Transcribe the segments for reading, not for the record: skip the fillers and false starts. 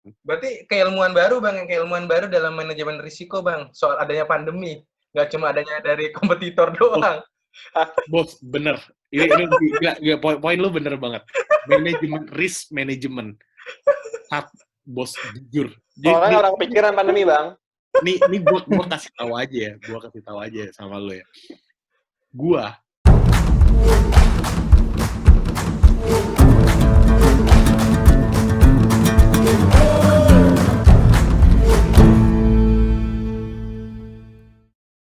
Berarti keilmuan baru Bang, keilmuan baru dalam manajemen risiko Bang, soal adanya pandemi. Nggak cuma adanya dari kompetitor doang. Bos, bener. Ini gila, poin lu bener banget. Manajemen, risk management. Bos, jujur. Soalnya orang pikiran pandemi, Bang. Ini gue kasih tahu aja ya. Gue kasih tahu aja sama lo ya. Gue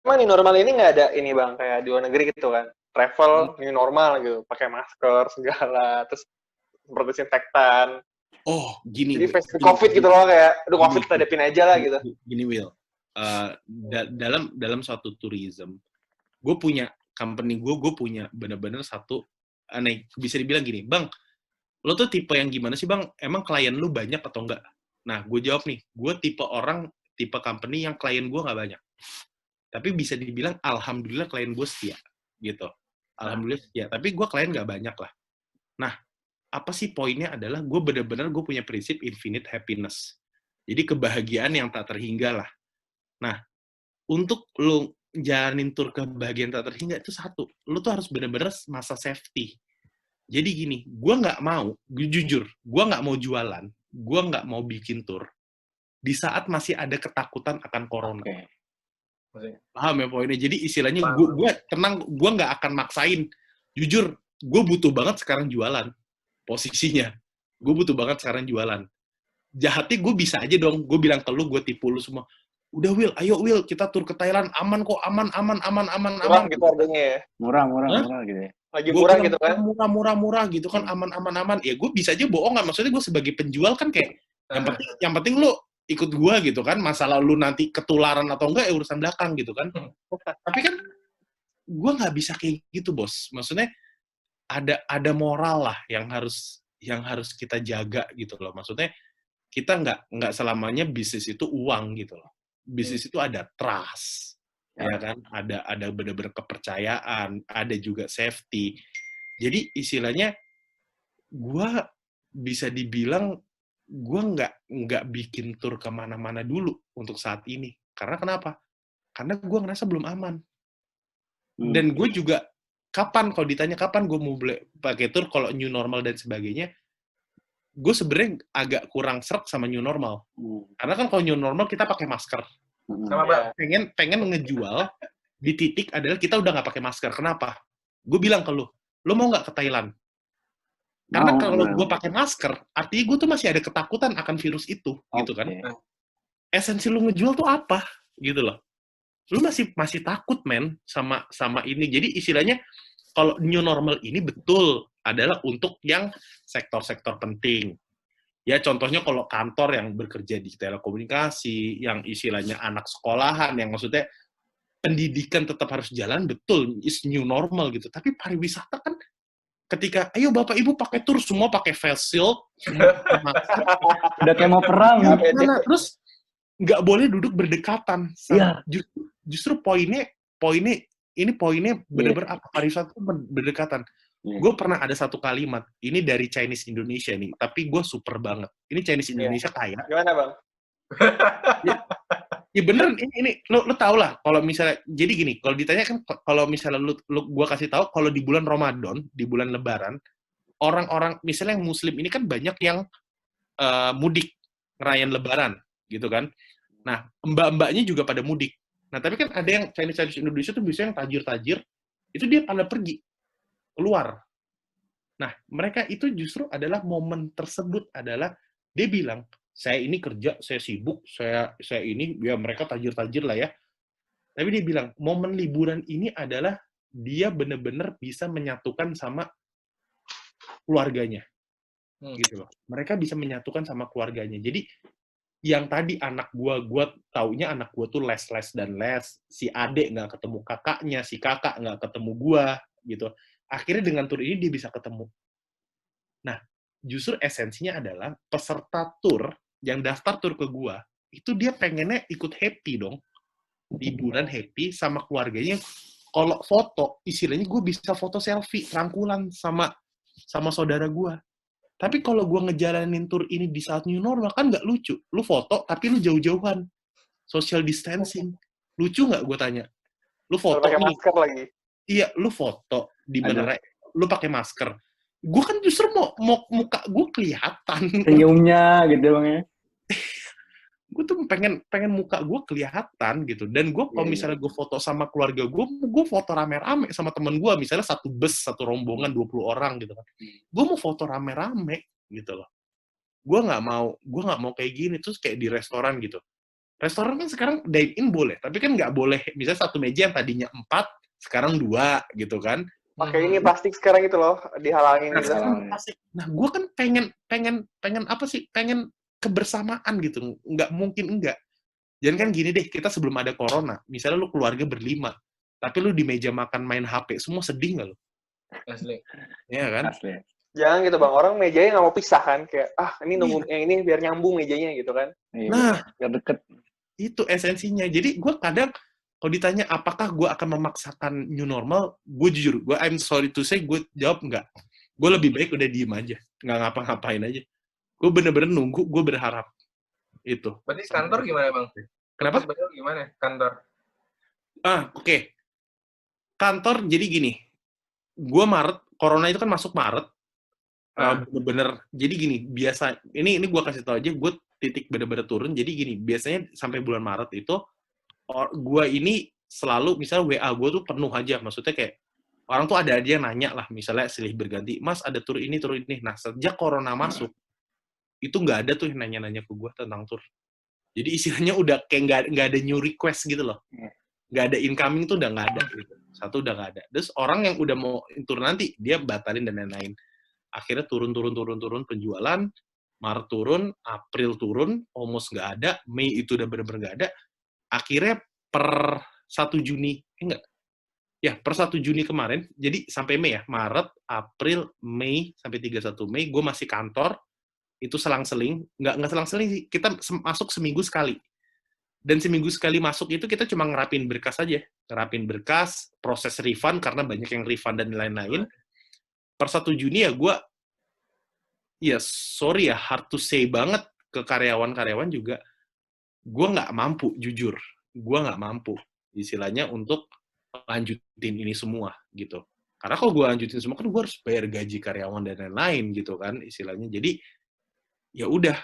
Emang new normal ini nggak ada ini Bang, kayak di luar negeri gitu kan. Travel new normal gitu, pakai masker segala, terus semprot desinfektan. Oh, gini. Jadi face COVID gitu loh, kayak aduh COVID kita hadapin aja lah gitu. Gini Will, dalam suatu tourism, gue punya company gue punya bener-bener satu aneh, bisa dibilang gini, Bang, lo tuh tipe yang gimana sih Bang? Emang klien lu banyak atau enggak? Nah, gue jawab nih, gue tipe company yang klien gue nggak banyak. Tapi bisa dibilang, alhamdulillah klien gue setia, gitu. Alhamdulillah setia, tapi gue klien nggak banyak lah. Nah, apa sih poinnya adalah gue bener-bener gue punya prinsip infinite happiness. Jadi kebahagiaan yang tak terhingga lah. Nah, untuk lo jalanin tur kebahagiaan tak terhingga itu satu, lo tuh harus bener-bener masa safety. Jadi gini, gue nggak mau, jujur, gue nggak mau jualan, gue nggak mau bikin tur di saat masih ada ketakutan akan corona. Paham ya poinnya? Jadi istilahnya gue tenang, gue nggak akan maksain. Jujur, gue butuh banget sekarang jualan. Posisinya, gue butuh banget sekarang jualan. Jahatnya gue bisa aja dong, gue bilang ke lu, gue tipu lu semua. Udah Will, ayo Will, kita tur ke Thailand, aman kok, aman. Murah gitu harganya ya? Murah gitu ya? Lagi murah gitu kan? Murah gitu kan, aman. Ya gue bisa aja bohong nggak, maksudnya gue sebagai penjual kan kayak, yang penting lu ikut gue gitu kan, masalah lu nanti ketularan atau enggak ya urusan belakang gitu kan. Tapi kan, gue nggak bisa kayak gitu bos, maksudnya, ada moral lah yang harus kita jaga gitu loh. Maksudnya kita nggak selamanya bisnis itu uang gitu loh. Bisnis itu ada trust, ya kan? Ada benar-benar kepercayaan, ada juga safety. Jadi istilahnya gue bisa dibilang gue nggak bikin tur kemana-mana dulu untuk saat ini. Karena kenapa? Karena gue ngerasa belum aman. Dan gue juga kalau ditanya kapan gue mau pakai tur kalau new normal dan sebagainya, gue sebenarnya agak kurang seret sama new normal. Karena kan kalau new normal kita pakai masker. Sama Bang. Pengen ngejual di titik adalah kita udah nggak pakai masker. Kenapa? Gue bilang ke lu mau nggak ke Thailand? Karena kalau gue pakai masker, artinya gue tuh masih ada ketakutan akan virus itu, gitu kan? Esensi lu ngejual tuh apa? Gitu loh. Lu masih takut men sama ini. Jadi istilahnya kalau new normal ini betul adalah untuk yang sektor-sektor penting. Ya contohnya kalau kantor yang bekerja di telekomunikasi, yang istilahnya anak sekolahan, yang maksudnya pendidikan tetap harus jalan, betul, is new normal gitu. Tapi pariwisata kan ketika, ayo Bapak Ibu pakai tur, semua pakai face shield, udah kayak mau perang. Terus nggak boleh duduk berdekatan. Iya. Justru poinnya bener-bener apa pariwisata itu berdekatan. Gue pernah ada satu kalimat, ini dari Chinese Indonesia nih, tapi gue super banget. Ini Chinese Indonesia kaya. Gimana Bang? Ya bener, ini lo tau lah, kalau misalnya, jadi gini, kalau ditanya kan, kalau misalnya gue kasih tahu, kalau di bulan Ramadan, di bulan Lebaran, orang-orang, misalnya yang Muslim ini kan banyak yang mudik, ngerayain Lebaran, gitu kan. Nah, mbak-mbaknya juga pada mudik. Nah, tapi kan ada yang Chinese Indonesia tuh biasanya yang tajir-tajir, itu dia pada pergi, keluar. Nah, mereka itu justru adalah momen tersebut adalah, dia bilang, saya ini kerja, saya sibuk, saya ini, ya mereka tajir-tajir lah ya. Tapi dia bilang, momen liburan ini adalah dia benar-benar bisa menyatukan sama keluarganya. Gitu loh. Mereka bisa menyatukan sama keluarganya. Jadi, yang tadi anak gue taunya anak gue tuh les dan les. Si adek nggak ketemu kakaknya, si kakak nggak ketemu gue, gitu. Akhirnya dengan tur ini dia bisa ketemu. Nah, justru esensinya adalah peserta tur yang daftar tur ke gua, itu dia pengennya ikut happy dong. Liburan happy sama keluarganya. Kalau foto, istilahnya gue bisa foto selfie, rangkulan sama saudara gua. Tapi kalau gue ngejalanin tour ini di saat new normal, kan nggak lucu. Lu foto, tapi lu jauh-jauhan. Social distancing. Lucu nggak, gue tanya? Lu Kalau foto pakai nih. masker lagi. Iya, lu foto di Aduh. mana lu pakai masker. Gue kan justru mau muka gue kelihatan. Senyumnya gitu Bang ya. Gue tuh pengen muka gue kelihatan gitu. Dan gue kalau Iya, iya. misalnya gue foto sama keluarga gue foto rame-rame sama temen gue. Misalnya satu bus, satu rombongan, 20 orang gitu kan. Gue mau foto rame-rame gitu loh. Gue nggak mau kayak gini. Terus kayak di restoran gitu. Restoran kan sekarang dine-in boleh. Tapi kan nggak boleh. Misalnya satu meja yang tadinya 4, sekarang 2 gitu kan. Pakai ini plastik sekarang itu loh, dihalangin Nah, gitu. Nah, gue kan pengen apa sih? Pengen kebersamaan gitu. Nggak mungkin enggak. Jangan kan gini deh, kita sebelum ada corona, misalnya lu keluarga berlima, tapi lu di meja makan main HP, semua sedih nggak lu? Asli. Iya kan? Asli. Jangan gitu Bang, orang mejanya nggak mau pisah kan. Kayak, ini nunggu yang ini biar nyambung mejanya gitu kan. Iya, Nah, biar deket. itu esensinya. Jadi gue kadang, kalau ditanya apakah gue akan memaksakan new normal, gue jujur, I'm sorry to say, gue jawab enggak. Gue lebih baik udah diem aja, nggak ngapa-ngapain aja. Gue bener-bener nunggu, gue berharap. Itu. Berarti kantor gimana, Bang? Kenapa? Betul gimana kantor? Oke. Kantor jadi gini, gue Maret, corona itu kan masuk Maret, bener-bener, jadi gini, biasa, ini gue kasih tau aja, gue titik bener-bener turun, jadi gini, biasanya sampai bulan Maret itu, gue ini selalu, misalnya WA gue tuh penuh aja, maksudnya kayak, orang tuh ada aja yang nanya lah, misalnya silih berganti, Mas ada tur ini, nah sejak corona masuk, itu nggak ada tuh yang nanya-nanya ke gue tentang tur. Jadi istilahnya udah kayak nggak ada new request gitu loh. Nggak ada incoming tuh udah nggak ada gitu. Satu udah nggak ada. Terus orang yang udah mau tur nanti, dia batalin dan lain-lain. Akhirnya turun penjualan, Maret turun, April turun, almost nggak ada, Mei itu udah bener-bener nggak ada. Akhirnya per 1 Juni, per 1 Juni kemarin, jadi sampai Mei ya, Maret, April, Mei, sampai 31 Mei, gue masih kantor, itu selang-seling, nggak selang-seling sih, kita masuk seminggu sekali. Dan seminggu sekali masuk itu kita cuma ngerapin berkas aja. Ngerapin berkas, proses refund, karena banyak yang refund dan lain-lain. Per 1 Juni ya gue, sorry ya, hard to say banget ke karyawan-karyawan juga, gue nggak mampu, jujur. Gue nggak mampu, istilahnya, untuk lanjutin ini semua, gitu. Karena kalau gue lanjutin semua, kan gue harus bayar gaji karyawan dan lain-lain, gitu kan, istilahnya. Jadi, ya udah,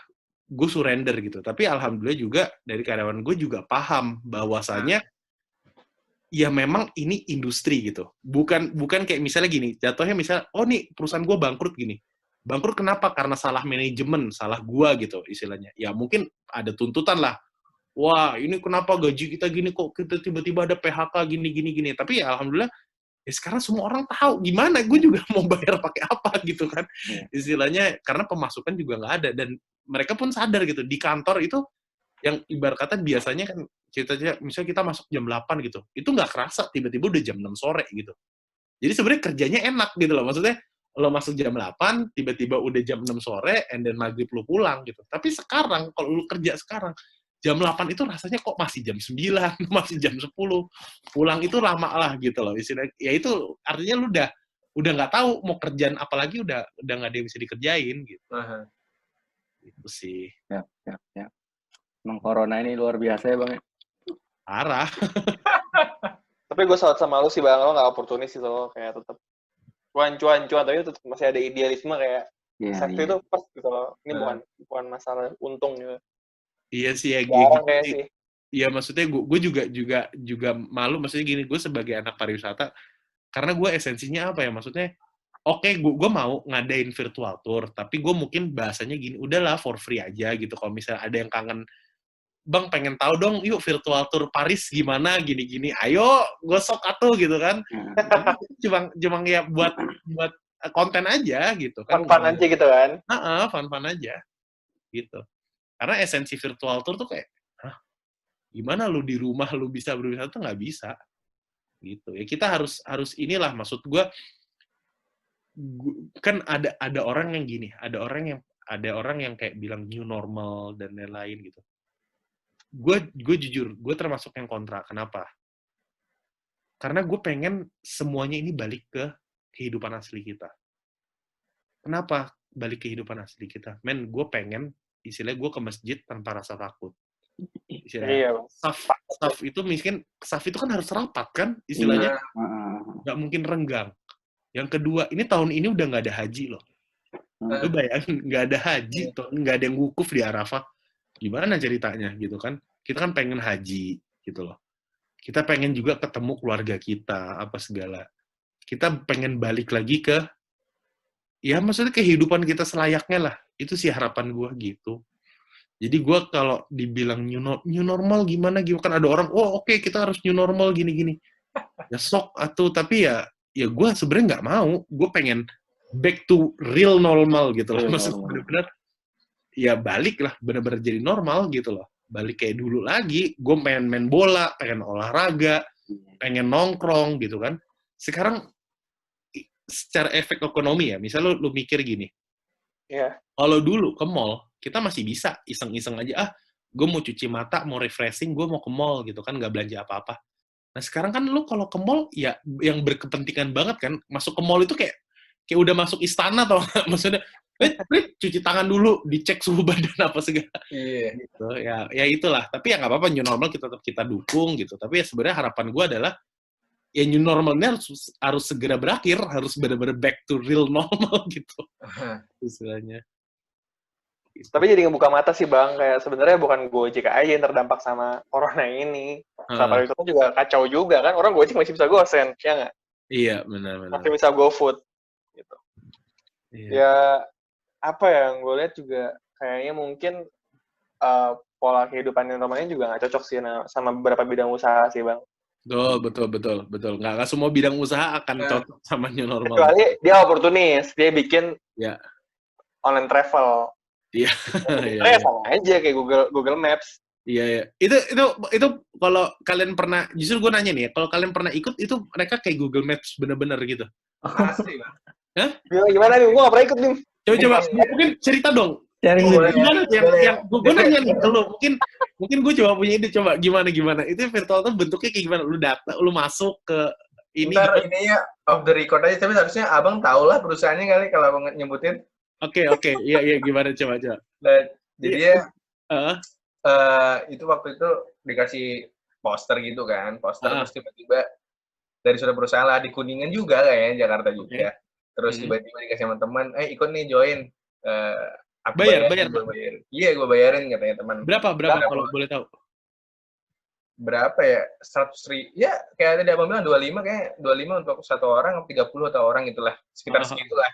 gue surrender gitu. Tapi alhamdulillah juga dari karyawan gue juga paham bahwasanya ya memang ini industri gitu. Bukan kayak misalnya gini, jatuhnya misalnya, nih perusahaan gue bangkrut gini. Bangkrut kenapa? Karena salah manajemen, salah gue gitu istilahnya. Ya mungkin ada tuntutan lah. Wah, ini kenapa gaji kita gini kok kita tiba-tiba ada PHK gini. Tapi ya alhamdulillah ya sekarang semua orang tahu gimana gue juga mau bayar pakai apa gitu kan. Istilahnya karena pemasukan juga nggak ada dan mereka pun sadar gitu di kantor itu yang ibarat kata biasanya kan misalnya kita masuk jam 8 gitu. Itu nggak kerasa tiba-tiba udah jam 6 sore gitu. Jadi sebenarnya kerjanya enak gitu loh. Maksudnya lo masuk jam 8, tiba-tiba udah jam 6 sore, and then maghrib lo pulang gitu. Tapi sekarang, kalau lo kerja sekarang, jam 8 itu rasanya kok masih jam 9, masih jam 10. Pulang itu lama lah gitu loh. Istilahnya, ya itu artinya lo udah nggak tahu mau kerjaan apa lagi, udah nggak ada yang bisa dikerjain gitu. Itu sih. Ya. Emang corona ini luar biasa ya Bang. Parah. Tapi gue salut sama lu sih Bang, lo nggak oportunis gitu loh, kayak tetap cuan, tapi tetap masih ada idealisme kayak safety itu first gitu loh. Ini bukan masalah untung gitu. Iya sih ya, sih. Iya maksudnya gue juga malu, maksudnya gini, gue sebagai anak pariwisata, karena gue esensinya apa ya, maksudnya oke, gue mau ngadain virtual tour, tapi gue mungkin bahasanya gini, udahlah for free aja gitu, kalau misalnya ada yang kangen, Bang pengen tahu dong, yuk virtual tour Paris gimana, gini-gini, ayo gosok atuh gitu kan. Cuma ya buat konten aja gitu kan. Fun aja gitu kan. Fun aja gitu. Karena esensi virtual tour tuh kayak, gimana lu di rumah lu bisa berwisata tuh nggak bisa. Gitu. Ya kita harus inilah, maksud gue kan ada orang yang gini, ada orang yang kayak bilang new normal dan lain-lain gitu. Gue jujur, gue termasuk yang kontra. Kenapa? Karena gue pengen semuanya ini balik ke kehidupan asli kita. Kenapa? balik kehidupan asli kita. Men, gue pengen istilahnya gue ke masjid tanpa rasa takut. Istilahnya Iya, Bang. saf itu miskin, saf itu kan harus rapat kan istilahnya, Heeh. nggak mungkin renggang. Yang kedua, ini tahun ini udah nggak ada haji loh. Lu bayangin, nggak ada haji, nggak ada yang wukuf di Arafah. Gimana ceritanya gitu kan? Kita kan pengen haji gitu loh. Kita pengen juga ketemu keluarga kita, apa segala. Kita pengen balik lagi ke, ya maksudnya kehidupan kita selayaknya lah. Itu sih harapan gue gitu. Jadi gue kalau dibilang new normal gimana, kan ada orang, oh oke, kita harus new normal gini-gini. Ya sok atau tapi ya gue sebenarnya nggak mau. Gue pengen back to real normal gitu loh. Maksudnya benar-benar ya balik lah, benar-benar jadi normal gitu loh. Balik kayak dulu lagi. Gue pengen main bola, pengen olahraga, pengen nongkrong gitu kan. Sekarang secara efek ekonomi ya, misalnya lu mikir gini. Iya. Kalau dulu ke mall, kita masih bisa iseng-iseng aja, gue mau cuci mata, mau refreshing, gue mau ke mall gitu kan, nggak belanja apa-apa. Nah sekarang kan lu kalau ke mall, ya yang berkepentingan banget kan, masuk ke mall itu kayak udah masuk istana tau nggak? Maksudnya, cuci tangan dulu, dicek suhu badan apa segala. Iya. Gitu, ya itulah. Tapi ya nggak apa-apa, new normal kita dukung gitu. Tapi ya sebenarnya harapan gue adalah, ya new normalnya harus segera berakhir, harus benar-benar back to real normal gitu. Istilahnya. Tapi jadi ngebuka mata sih Bang, kayak sebenarnya bukan Gojek aja yang terdampak sama corona ini. Sama pariwisata juga kacau juga kan, orang Gojek masih bisa gosen, ya nggak? Iya, benar-benar. Masih bisa GoFood, gitu. Iya. Ya, apa ya, yang gue lihat juga kayaknya mungkin pola kehidupan yang normalnya juga nggak cocok sih sama beberapa bidang usaha sih Bang. Betul. Nggak semua bidang usaha akan cocok sama new normal. Kecuali dia oportunis, dia bikin online travel. Iya. Sama aja kayak Google Maps. Iya. Itu kalau kalian pernah, justru gue nanya nih, kalau kalian pernah ikut, itu mereka kayak Google Maps bener-bener gitu. Asli, Bang. Hah? Gimana nih? Gue nggak pernah ikut nih. Coba, mungkin cerita dong. Gimana yang gue nanya nih, kalau mungkin gue coba punya ide, coba gimana itu virtual tuh bentuknya kayak gimana, lu masuk ke ini. Ntar ininya off the record aja, tapi harusnya abang tau lah perusahaannya kali kalau abang nyebutin. Oke, iya gimana coba. Nah, jadi ya itu waktu itu dikasih poster gitu kan, terus tiba-tiba dari suatu perusahaan lah di Kuningan juga kayaknya, Jakarta juga. Terus tiba-tiba dikasih sama teman, ikut nih join. Aku bayar. Iya, gue bayarin katanya teman. Berapa kalau boleh tahu? Berapa ya? 100.000. Ya, kayak tadi abang bilang 25 kayak 25 untuk satu orang, 30 atau orang gitulah. Sekitar segitulah.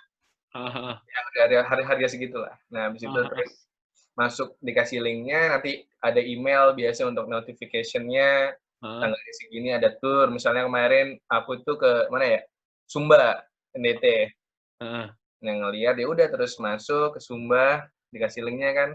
Ya, harga segitulah. Nah, habis itu terus masuk dikasih linknya, nanti ada email biasa untuk notification-nya. Tanggalnya segini ada tour. Misalnya kemarin aku tuh ke mana ya? Sumba, NDT. Nah, ngeliat ya udah terus masuk ke Sumba, dikasih linknya kan,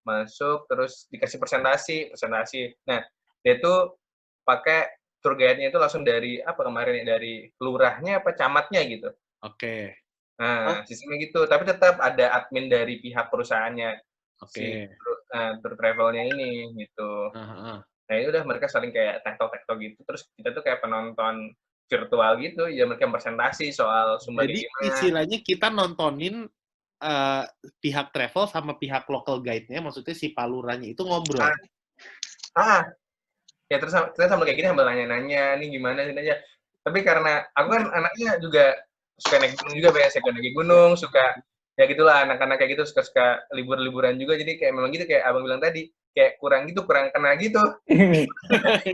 masuk terus dikasih presentasi. Nah, dia tuh pakai tour guide-nya itu langsung dari apa kemarin ya, dari lurahnya apa camatnya gitu. Oke. Nah, sistemnya gitu, tapi tetap ada admin dari pihak perusahaannya. Oke. Tour travelnya ini gitu. Nah, itu udah mereka saling kayak tektok gitu, terus kita tuh kayak penonton virtual gitu, ya mereka presentasi soal Sumba. Jadi istilahnya kita nontonin pihak travel sama pihak local guide-nya, maksudnya si paluranya itu ngobrol. Ya terus kita sambil kayak gini sambil nanya-nanya, nih gimana sih aja. Tapi karena aku kan anaknya juga suka naik gunung juga, suka naik gunung, suka ya gitulah, anak-anak kayak gitu suka libur-liburan juga, jadi kayak memang gitu kayak abang bilang tadi, kayak kurang kena gitu.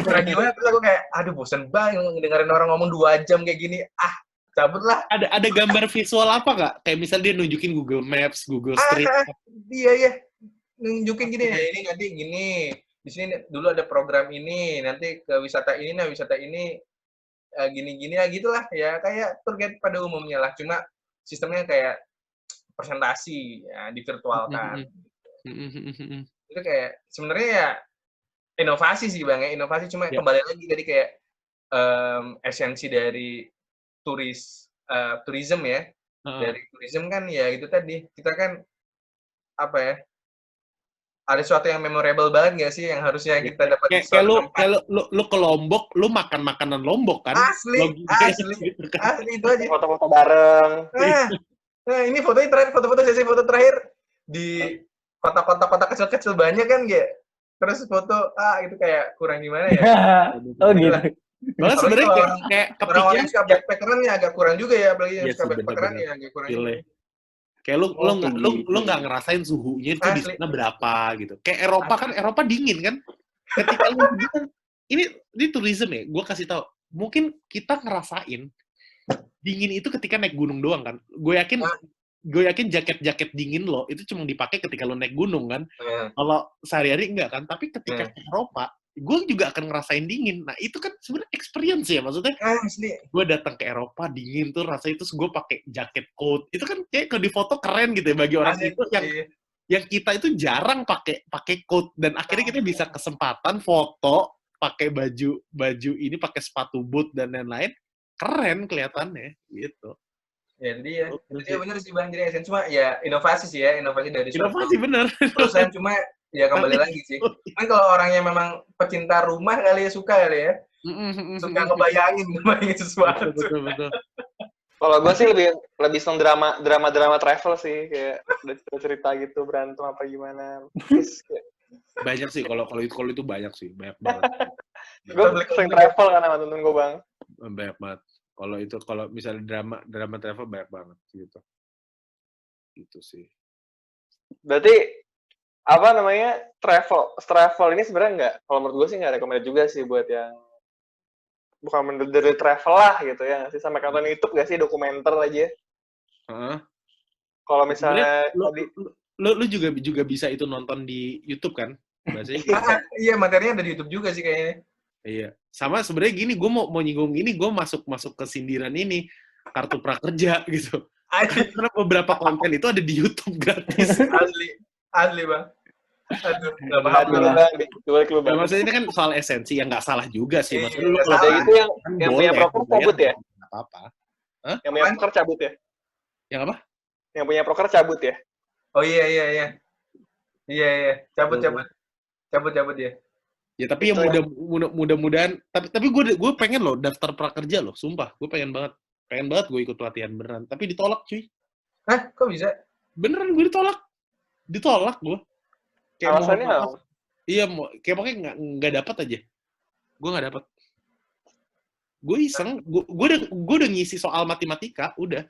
Kurang gimana, terus aku kayak, aduh bosen banget ngedengerin orang ngomong 2 jam kayak gini, cabut lah. Ada gambar visual apa nggak? Kayak misal dia nunjukin Google Maps, Google Street. Iya. Nunjukin gini, ya ini nanti gini, di sini dulu ada program ini, nanti ke wisata ini, gini-gini ya gitulah, ya kayak tour guide pada umumnya lah, cuma sistemnya kayak presentasi, ya divirtualkan. Itu kayak sebenarnya ya inovasi sih Bang, inovasi cuma kembali lagi tadi kayak esensi dari tourism ya. Dari tourism kan ya itu tadi, kita kan apa ya? Ada sesuatu yang memorable banget nggak sih yang harusnya kita dapat di suatu tempat. Kayak lu ke Lombok, lu makan makanan Lombok kan? Asli gitu kan? itu aja. Foto-foto bareng. Nah, ini fotonya terakhir, foto-foto sesi foto terakhir di kotak-kotak kecil-kecil banyak kan, kayak. Terus foto, itu kayak kurang gimana ya? Oh gitu. Malah sebenarnya kayak orang-orang yang suka kepikiran. backpackeran ya agak kurang juga ya, apalagi yang Iya suka sih, backpackeran bener-bener. ya agak kurang Gile. juga. Kayak lu nggak gitu. ngerasain suhunya itu di Asli. sana berapa gitu. Kayak Eropa kan, Eropa dingin kan. Ketika lu bilang, ini tourism ya, gue kasih tau. Mungkin kita ngerasain dingin itu ketika naik gunung doang kan. Gue yakin jaket-jaket dingin lo itu cuma dipakai ketika lo naik gunung kan. Kalau sehari-hari enggak kan. Tapi ketika ke Eropa, gue juga akan ngerasain dingin. Nah itu kan sebenarnya experience ya, maksudnya. Gue datang ke Eropa dingin tuh rasanya, terus gue pakai jaket coat. Itu kan kayak kalau di foto keren gitu ya bagi orang itu yang kita itu jarang pakai coat, dan akhirnya kita bisa kesempatan foto pakai baju ini, pakai sepatu boot dan lain-lain, keren kelihatannya gitu. Ya, jadi benar sih Bang, jadi cuma ya inovasi sih ya, inovasi dari inovasi bener. perusahaan, cuma ya kembali lagi sih. Kan kalau orang yang memang pecinta rumah kali ya, suka kali ya. Suka ngebayangin sesuatu. Betul. Kalau gue sih lebih seneng drama travel sih, kayak cerita gitu, berantem apa gimana. Banyak sih kalau itu banyak sih, banyak banget. Gue sering travel kan sama temen gue Bang. Banyak banget. Kalau misalnya drama travel banyak banget gitu. Gitu sih. Berarti apa namanya, travel ini sebenarnya nggak, kalau menurut gue sih nggak rekomend juga sih buat yang bukan dari travel lah gitu ya, sih sampai nonton YouTube gak sih, dokumenter aja. Kalau misalnya lu juga bisa itu nonton di YouTube kan, bahasanya gitu. Iya, materinya ada di YouTube juga sih kayaknya. Iya, sama sebenarnya gini, gue mau nyinggung ini, gue masuk ke sindiran ini, kartu prakerja gitu. Karena beberapa konten itu ada di YouTube gratis. Asli Bang. Aduh, nggak paham dulu. Nah, maksudnya ini kan soal esensi, yang nggak salah juga sih. Maksudnya lu kalau itu yang punya proker cabut ya? Nggak apa-apa. Yang punya proker cabut ya? Yang apa? Yang punya proker cabut ya? Oh iya. Iya, cabut ya. Ya tapi yang mudah-mudahan, tapi gue pengen loh daftar prakerja loh, sumpah. Gue pengen banget gue ikut pelatihan beneran. Tapi ditolak cuy. Hah? Kok bisa? Beneran gue ditolak gue. Kayak alasannya apa? Iya, kayak pokoknya nggak dapat aja. Gue nggak dapat. Gue iseng, gue udah ngisi soal matematika, udah.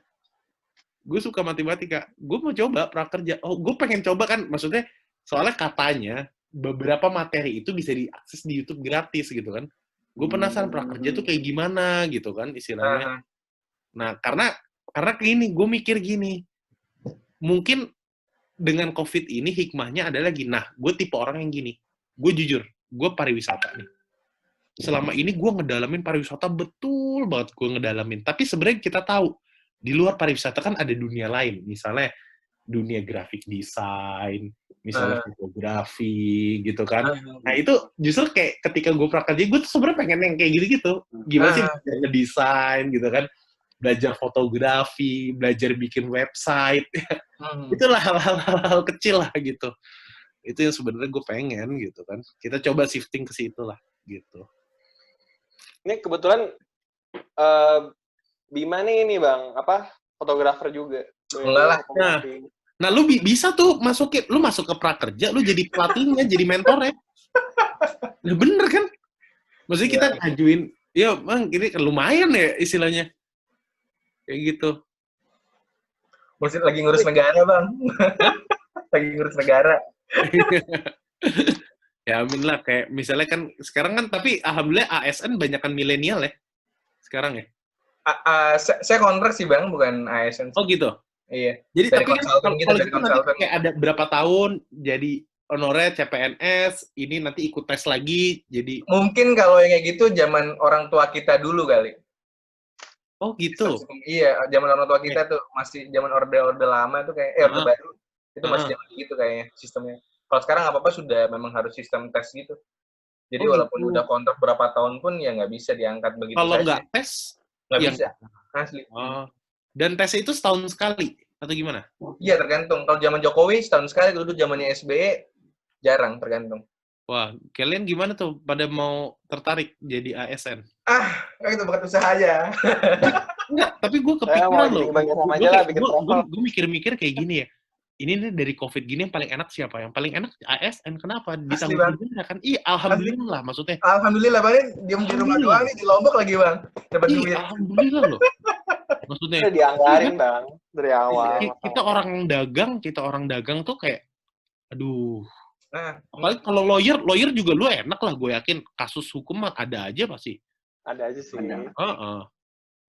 Gue suka matematika. Gue mau coba prakerja. Oh, gue pengen coba kan, maksudnya soalnya katanya beberapa materi itu bisa diakses di YouTube gratis gitu kan. Gue penasaran prakerja tuh kayak gimana gitu kan istilahnya. Nah, karena gini, gue mikir gini. Mungkin dengan COVID ini hikmahnya adalah gini. Nah, gue tipe orang yang gini. Gue jujur, gue pariwisata nih. Selama ini gue ngedalamin pariwisata, betul banget gue ngedalamin. Tapi sebenarnya kita tahu, di luar pariwisata kan ada dunia lain. Misalnya dunia graphic design, misalnya fotografi, gitu kan. Nah, itu justru kayak ketika gue prakerja, gue tuh sebenarnya pengen yang kayak gitu-gitu. Gimana sih ngedesain gitu kan. Belajar fotografi, belajar bikin website. Itulah hal-hal kecil lah gitu. Itu yang sebenarnya gue pengen gitu kan. Kita coba shifting ke situ lah gitu. Ini kebetulan Bima nih ini Bang, fotografer juga. Enggak lah. Nah lu bisa tuh masukin, lu masuk ke prakerja, lu jadi pelatihnya, jadi mentornya. Nah, bener kan? Maksudnya kita ngajuin, ya Bang, ini lumayan ya istilahnya. Kayak gitu. Maksud lagi ngurus negara, Bang. Lagi ngurus negara. Ya amin lah, kayak misalnya kan sekarang kan, tapi alhamdulillah ASN banyakan milenial ya sekarang ya. Saya kontrak sih Bang, bukan ASN. Oh gitu. Iya. Jadi dari tapi konsultan gitu, kalau gitu nanti kayak ada berapa tahun jadi honorer CPNS, ini nanti ikut tes lagi jadi. Mungkin kalau yang kayak gitu zaman orang tua kita dulu kali. Oh gitu. Iya, zaman orang tua kita tuh masih zaman orde lama tuh kayak orde baru. Itu masih zaman gitu kayaknya sistemnya. Kalau sekarang apa-apa sudah memang harus sistem tes gitu. Jadi walaupun udah kontrak berapa tahun pun ya nggak bisa diangkat begitu kalau saja. Kalau nggak tes nggak bisa. Asli. Dan tes itu setahun sekali atau gimana? Iya, tergantung. Kalau zaman Jokowi setahun sekali, dulu zamannya SBY jarang, tergantung. Wah, kalian gimana tuh pada mau tertarik jadi ASN? Itu bukan usaha aja. Enggak, tapi gue kepikiran loh. Gue mikir-mikir kayak gini ya. Ini nih dari COVID gini yang paling enak siapa? Yang paling enak ASN. Kenapa? Ditanggung negara kan? Iya, alhamdulillah maksudnya. Alhamdulillah, Bang. Diem di rumah doang nih, di Lombok lagi, Bang. Dapat duit. Alhamdulillah loh. Maksudnya. Udah dianggarin, Bang. Dari awal. Kita orang dagang tuh kayak, aduh. Nah, apalagi kalau lawyer juga lu enak lah. Gue yakin kasus hukum mah ada aja pasti. Ada aja sih.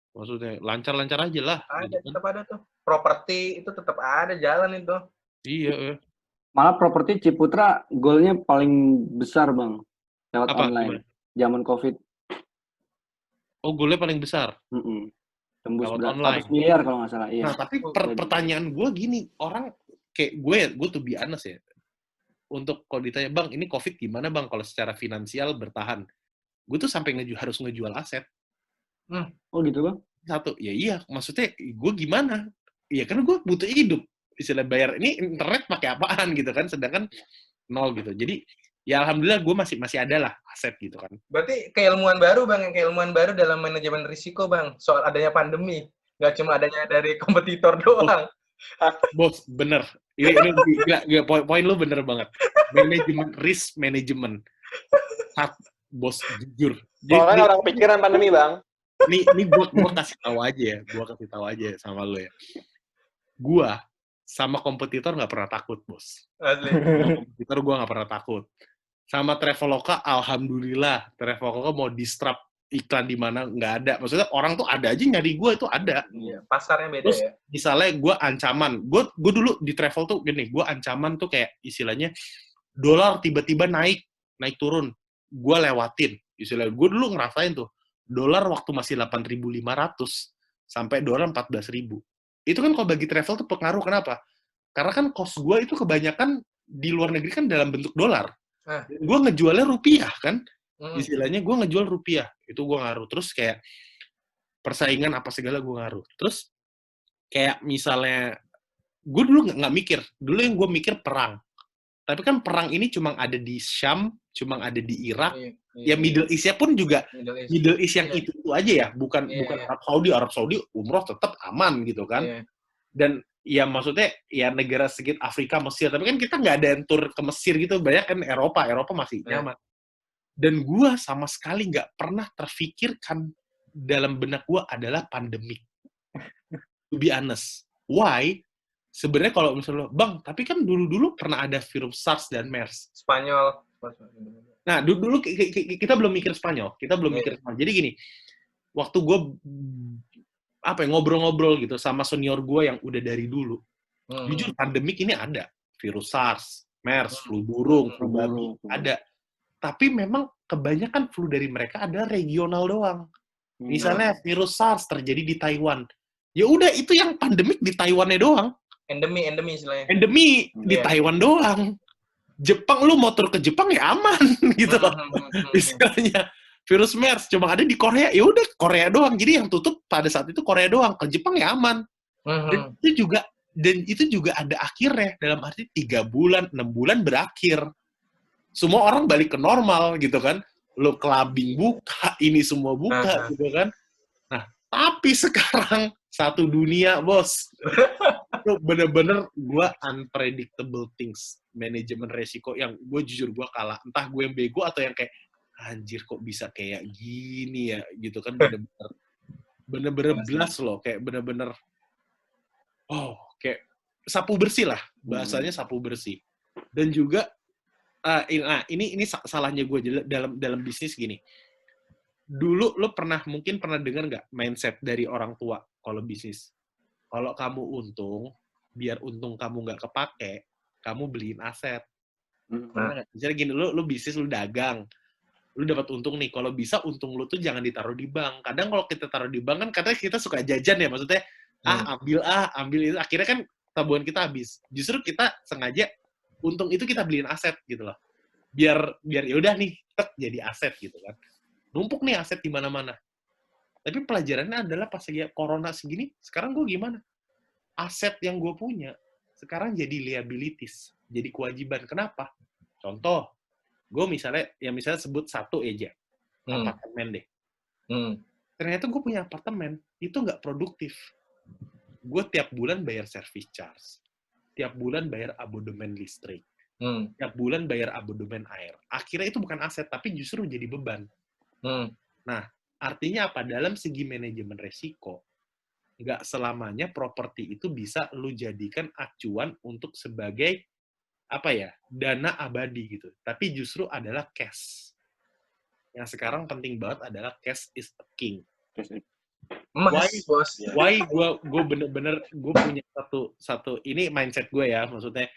Maksudnya lancar-lancar aja lah. Ada, tetap ada tuh. Properti itu tetap ada jalan itu. Iya. Malah properti Ciputra golnya paling besar, Bang. Lewat online. Zaman COVID. Oh, golnya paling besar? Tembus 100 miliar kalau nggak salah. Iya. Nah, tapi pertanyaan gue gini. Orang kayak gue tuh be honest ya. Untuk kalau ditanya, Bang, ini COVID gimana, Bang? Kalau secara finansial bertahan. Gue tuh sampai harus ngejual aset. Oh gitu, Bang? Satu, ya iya. Maksudnya, gue gimana? Iya, kan gue butuh hidup. Istilah bayar, ini internet pakai apaan gitu kan. Sedangkan nol gitu. Jadi, ya alhamdulillah gue masih ada lah aset gitu kan. Berarti keilmuan baru, Bang. Keilmuan baru dalam manajemen risiko, Bang. Soal adanya pandemi. Nggak cuma adanya dari kompetitor doang. Bos, bener. Ini gila, poin lu bener banget. Manajemen, risk management. Bos, jujur. Soalnya orang pikiran pandemi, Bang. Nih gue kasih tahu aja sama lo ya. Gue sama kompetitor nggak pernah takut, bos. Asli. Sama kompetitor gue nggak pernah takut. Sama Traveloka, alhamdulillah, Traveloka mau disrupt iklan di mana nggak ada. Maksudnya orang tuh ada aja nyari gue itu ada. Iya, pasarnya beda. Terus, ya. Misalnya gue ancaman, gue dulu di travel tuh gini, gue ancaman tuh kayak istilahnya dolar tiba-tiba naik turun, gue lewatin. Istilahnya gue dulu ngerasain tuh. Dolar waktu masih 8.500 sampai dolar 14.000. Itu kan kalau bagi travel tuh pengaruh, kenapa? Karena kan cost gue itu kebanyakan di luar negeri kan dalam bentuk dolar. Gue ngejualnya rupiah kan. Istilahnya gue ngejual rupiah. Itu gue ngaruh. Terus kayak persaingan apa segala gue ngaruh. Terus kayak misalnya gue dulu nggak mikir. Dulu yang gue mikir perang. Tapi kan perang ini cuma ada di Syam, cuma ada di Irak. Ya Middle East-nya pun juga Middle East yang itu aja ya, bukan Arab Saudi umroh tetap aman gitu kan. Dan ya maksudnya ya negara sedikit Afrika, Mesir, tapi kan kita nggak ada yang tur ke Mesir gitu, banyak kan Eropa masih nyaman. Dan gue sama sekali nggak pernah terfikirkan dalam benak gue adalah pandemik. To be honest. Why? Sebenarnya kalau misalnya, Bang, tapi kan dulu pernah ada virus SARS dan MERS. Spanyol. Nah, dulu kita belum mikir Spanyol. Jadi gini, waktu gue ngobrol-ngobrol gitu sama senior gue yang udah dari dulu, jujur pandemik ini ada. Virus SARS, MERS, flu burung, flu babi, ada. Tapi memang kebanyakan flu dari mereka adalah regional doang. Misalnya virus SARS terjadi di Taiwan. Ya udah, itu yang pandemik di Taiwannya doang. Endemi istilahnya. Endemi di Taiwan doang. Jepang, lu mau tur ke Jepang ya aman gitu loh. Istilahnya virus MERS cuma ada di Korea, ya udah Korea doang. Jadi yang tutup pada saat itu Korea doang. Ke Jepang ya aman. Dan itu juga ada akhirnya, dalam arti 3 bulan, 6 bulan berakhir. Semua orang balik ke normal gitu kan. Lu clubbing buka, ini semua buka gitu kan. Nah, tapi sekarang satu dunia, bos. Itu bener-bener gue unpredictable things. Manajemen resiko yang gue jujur gue kalah. Entah gue yang bego atau yang kayak, anjir kok bisa kayak gini ya, gitu kan. Bener-bener blast loh. Kayak bener-bener, kayak sapu bersih lah. Bahasanya sapu bersih. Dan juga, ini salahnya gue dalam bisnis gini. Dulu lo mungkin pernah dengar nggak mindset dari orang tua kalau bisnis? Kalau kamu untung, biar untung kamu nggak kepake, kamu beliin aset. Misalnya gini, lo bisnis, lo dagang, lo dapat untung nih. Kalau bisa untung lo tuh jangan ditaruh di bank. Kadang kalau kita taruh di bank kan kadang kita suka jajan ya, maksudnya ambil itu. Akhirnya kan tabungan kita habis. Justru kita sengaja untung itu kita beliin aset gitu loh. Biar ya udah nih, jadi aset gitu kan. Numpuk nih aset di mana-mana. Tapi pelajarannya adalah pas lagi corona segini, sekarang gue gimana? Aset yang gue punya, sekarang jadi liabilities, jadi kewajiban. Kenapa? Contoh, gue misalnya sebut satu aja, apartemen deh. Ternyata gue punya apartemen, itu nggak produktif. Gue tiap bulan bayar service charge, tiap bulan bayar abodemen listrik, tiap bulan bayar abodemen air. Akhirnya itu bukan aset, tapi justru jadi beban. Nah, artinya apa? Dalam segi manajemen resiko, nggak selamanya properti itu bisa lu jadikan acuan untuk sebagai apa ya, dana abadi gitu. Tapi justru adalah cash. Yang sekarang penting banget adalah cash is the king. Why gue bener-bener gue punya satu ini mindset gue ya, maksudnya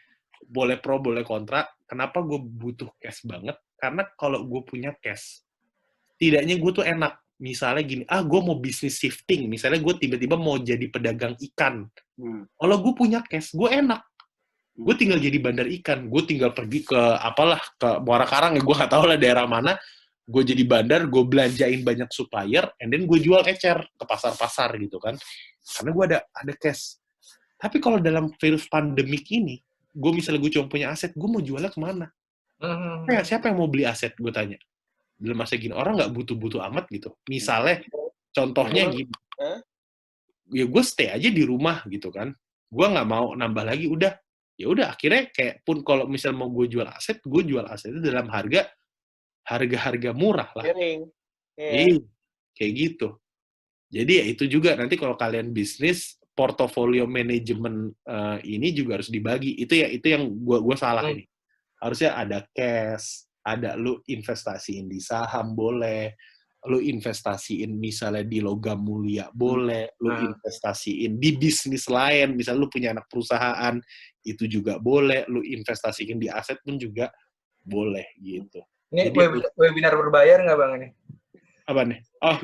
boleh pro boleh kontra. Kenapa gue butuh cash banget? Karena kalau gue punya cash, tidaknya gue tuh enak. Misalnya gini, gue mau bisnis shifting. Misalnya gue tiba-tiba mau jadi pedagang ikan. Kalau gue punya cash, gue enak. Gue tinggal jadi bandar ikan, gue tinggal pergi ke ke Muara Karang ya, gue nggak tahu lah daerah mana, gue jadi bandar, gue belanjain banyak supplier, and then gue jual ecer ke pasar-pasar gitu kan, karena gue ada cash. Tapi kalau dalam virus pandemik ini, misalnya gue cuma punya aset, gue mau jualnya kemana? Siapa yang mau beli aset? Gue tanya. Dalam masa gini, orang nggak butuh-butuh amat gitu. Misalnya, contohnya gini, ya gue stay aja di rumah gitu kan, gue nggak mau nambah lagi, ya udah akhirnya kayak pun kalau misal mau gue jual aset itu dalam harga murah lah. Kayak gitu. Jadi ya itu juga nanti kalau kalian bisnis portofolio manajemen ini juga harus dibagi. Itu yang gue salah ini. Harusnya ada cash, ada lu investasiin di saham boleh, lu investasiin misalnya di logam mulia boleh, lu investasiin di bisnis lain, misalnya lu punya anak perusahaan, itu juga boleh, lu investasiin di aset pun juga boleh gitu. Ini jadi, webinar berbayar nggak Bang ini? Apa nih? Oh,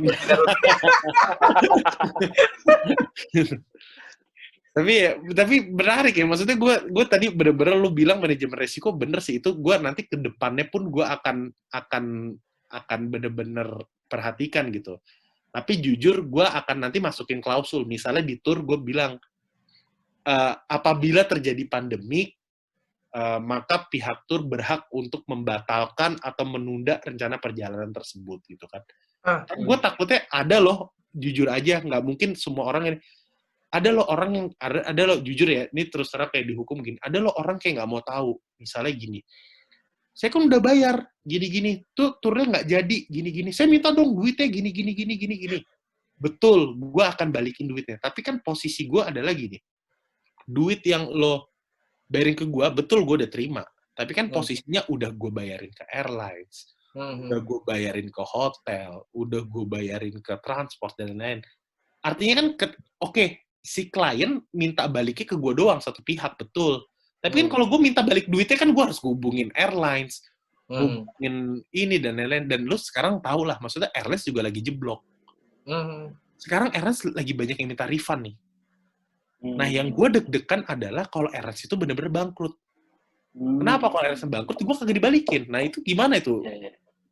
tapi menarik ya, maksudnya gue tadi bener-bener lu bilang manajemen resiko bener sih, itu gue nanti ke depannya pun gue akan bener-bener perhatikan gitu. Tapi jujur gue akan nanti masukin klausul, misalnya di tour gue bilang apabila terjadi pandemik, maka pihak tour berhak untuk membatalkan atau menunda rencana perjalanan tersebut gitu kan. Gue takutnya ada loh, jujur aja nggak mungkin semua orang ini. Ada loh jujur ya, ini terus terang kayak dihukum gini, ada loh orang kayak nggak mau tahu, misalnya gini, saya kan udah bayar, gini-gini, tuh turnya nggak jadi, gini-gini, saya minta dong duitnya, gini. Betul, gue akan balikin duitnya, tapi kan posisi gue adalah gini, duit yang lo bayarin ke gue, betul gue udah terima, tapi kan posisinya udah gue bayarin ke airlines, udah gue bayarin ke hotel, udah gue bayarin ke transport, dan lain-lain. Artinya kan, oke, si klien minta baliknya ke gue doang, satu pihak, betul. Tapi kan kalau gue minta balik duitnya kan gue harus hubungin airlines, hubungin ini dan lain-lain. Dan lu sekarang tau lah, maksudnya airlines juga lagi jeblok. Sekarang airlines lagi banyak yang minta refund nih. Nah, yang gue deg-degan adalah kalau airlines itu bener-bener bangkrut. Kenapa kalau airlines bangkrut, gue kagak dibalikin. Nah, itu gimana itu?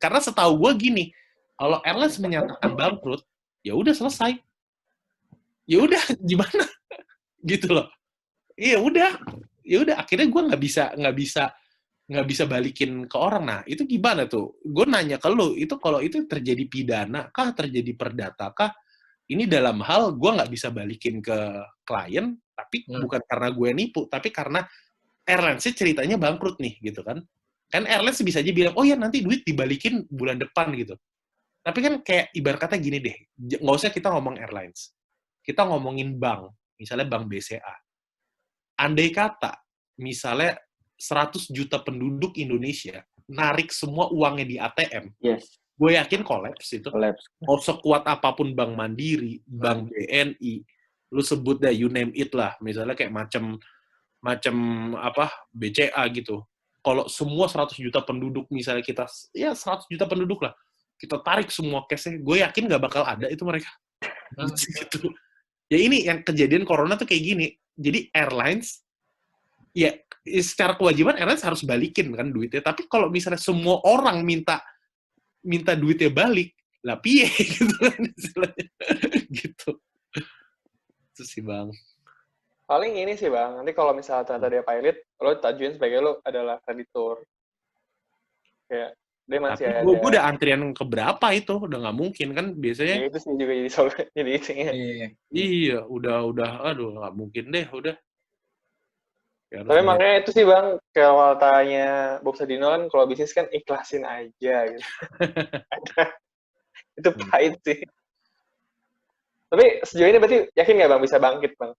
Karena setahu gue gini, kalau airlines menyatakan bangkrut, ya udah selesai. Ya udah gimana gitu loh. Ya udah akhirnya gue nggak bisa balikin ke orang. Nah itu gimana tuh? Gue nanya ke lu, itu kalau itu terjadi pidana kah, terjadi perdata kah? Ini dalam hal gue nggak bisa balikin ke klien, tapi bukan karena gue nipu, tapi karena airlines ceritanya bangkrut nih gitu kan. Kan airlines bisa aja bilang, oh ya nanti duit dibalikin bulan depan gitu. Tapi kan kayak ibarat kata gini deh, nggak usah kita ngomong airlines. Kita ngomongin bank, misalnya bank BCA. Andai kata, misalnya 100 juta penduduk Indonesia, narik semua uangnya di ATM, gue yakin kolaps itu. Mau sekuat apapun Bank Mandiri, Bank BNI, lu sebut deh, you name it lah, misalnya kayak macam BCA gitu. Kalau semua 100 juta penduduk, misalnya kita, ya 100 juta penduduk lah, kita tarik semua cash-nya, gue yakin gak bakal ada itu mereka. Gitu. Ya ini yang kejadian corona tuh kayak gini. Jadi airlines, ya secara kewajiban airlines harus balikin kan duitnya. Tapi kalau misalnya semua orang minta duitnya balik, lah piye gitu kan istilahnya. Gitu. Itu sih Bang. Paling ini sih Bang, nanti kalau misalnya ternyata dia pilot, lo tajuin sebagai lo adalah kreditur. Kayak Dia masih ada. Gue udah antrian keberapa itu, udah nggak mungkin kan biasanya. Ya, itu sih juga jadi itu ya. Iya, udah, aduh nggak mungkin deh, udah. Ya, tapi makanya itu sih Bang, kalau tanya Bob Sadino kan kalau bisnis kan ikhlasin aja gitu. Itu pahit sih. Tapi sejauh ini berarti yakin nggak Bang bisa bangkit Bang?